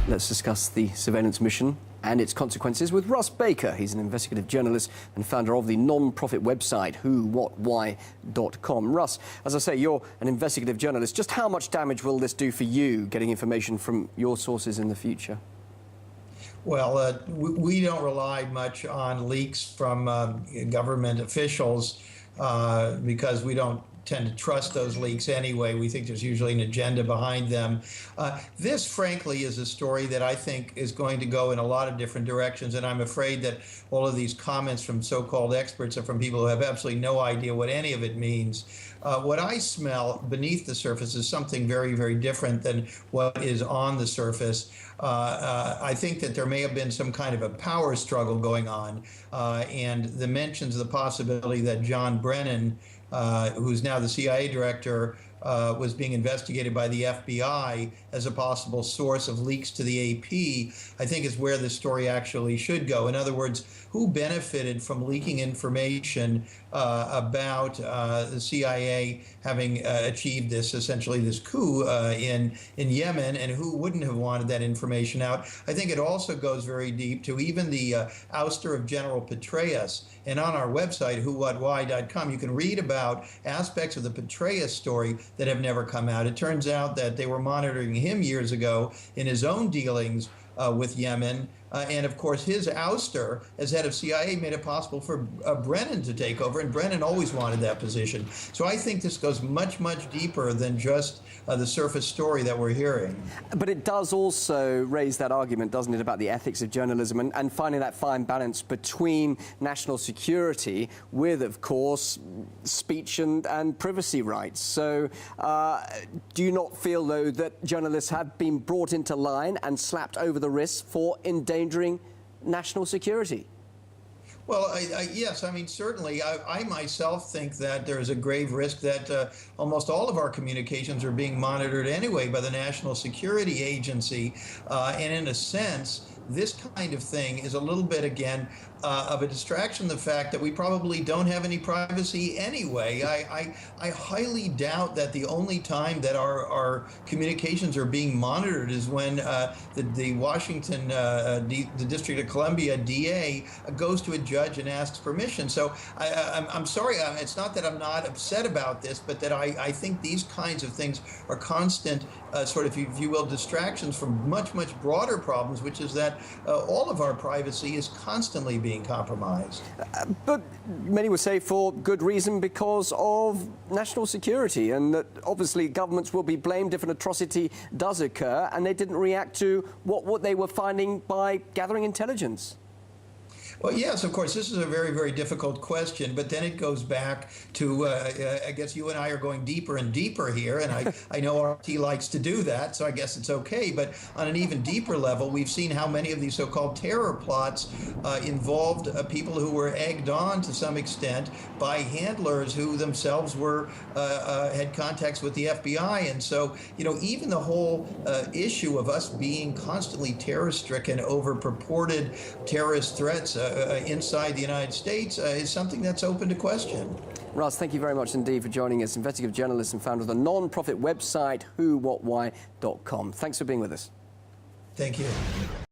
Let's discuss the surveillance mission and its consequences with Russ Baker. He's an investigative journalist and founder of the non-profit website WhoWhatWhy.com. Russ, as I say, you're an investigative journalist. Just how much damage will this do for you, getting information from your sources in the future? Well, we don't rely much on leaks from government officials because we don't tend to trust those leaks anyway. We think there's usually an agenda behind them. This, frankly, is a story that I think is going to go in a lot of different directions, and I'm afraid that all of these comments from so-called experts are from people who have absolutely no idea what any of it means. What I smell beneath the surface is something very, very different than what is on the surface. I think that there may have been some kind of a power struggle going on, and the mentions of the possibility that John Brennan, who's now the CIA director, was being investigated by the FBI as a possible source of leaks to the AP, I think is where the story actually should go. In other words, who benefited from leaking information about the CIA having achieved this, essentially this coup in Yemen, and who wouldn't have wanted that information out? I think it also goes very deep to even the ouster of General Petraeus. And on our website, WhoWhatWhy.com, you can read about aspects of the Petraeus story that have never come out. It turns out that they were monitoring him years ago in his own dealings with Yemen. And of course, his ouster as head of CIA made it possible for Brennan to take over, and Brennan always wanted that position. So I think this goes much, much deeper than just the surface story that we're hearing. But it does also raise that argument, doesn't it, about the ethics of journalism and finding that fine balance between national security with, of course, speech and privacy rights. So do you not feel, though, that journalists have been brought into line and slapped over the wrist for endangering national security? Well, yes, I mean, certainly. I myself think that there is a grave risk that almost all of our communications are being monitored anyway by the National Security Agency. And in a sense, this kind of thing is a little bit, again, of a distraction, the fact that we probably don't have any privacy anyway. I highly doubt that the only time that our communications are being monitored is when the Washington, the District of Columbia DA goes to a judge and asks permission. So I'm sorry, it's not that I'm not upset about this, but that I think these kinds of things are constant, sort of, if you will, distractions from much, much broader problems, which is that all of our privacy is constantly being compromised. But many would say for good reason, because of national security, and that obviously governments will be blamed if an atrocity does occur, and they didn't react to what they were finding by gathering intelligence. Well, yes, of course, this is a very, very difficult question, but then it goes back to, I guess you and I are going deeper and deeper here, and I know RT likes to do that, so I guess it's okay. But on an even deeper level, we've seen how many of these so-called terror plots involved people who were egged on to some extent by handlers who themselves were had contacts with the FBI. And so, you know, even the whole issue of us being constantly terror-stricken over purported terrorist threats inside the United States is something that's open to question. Russ, thank you very much indeed for joining us. Investigative journalist and founder of the non-profit website WhoWhatWhy.com. Thanks for being with us. Thank you.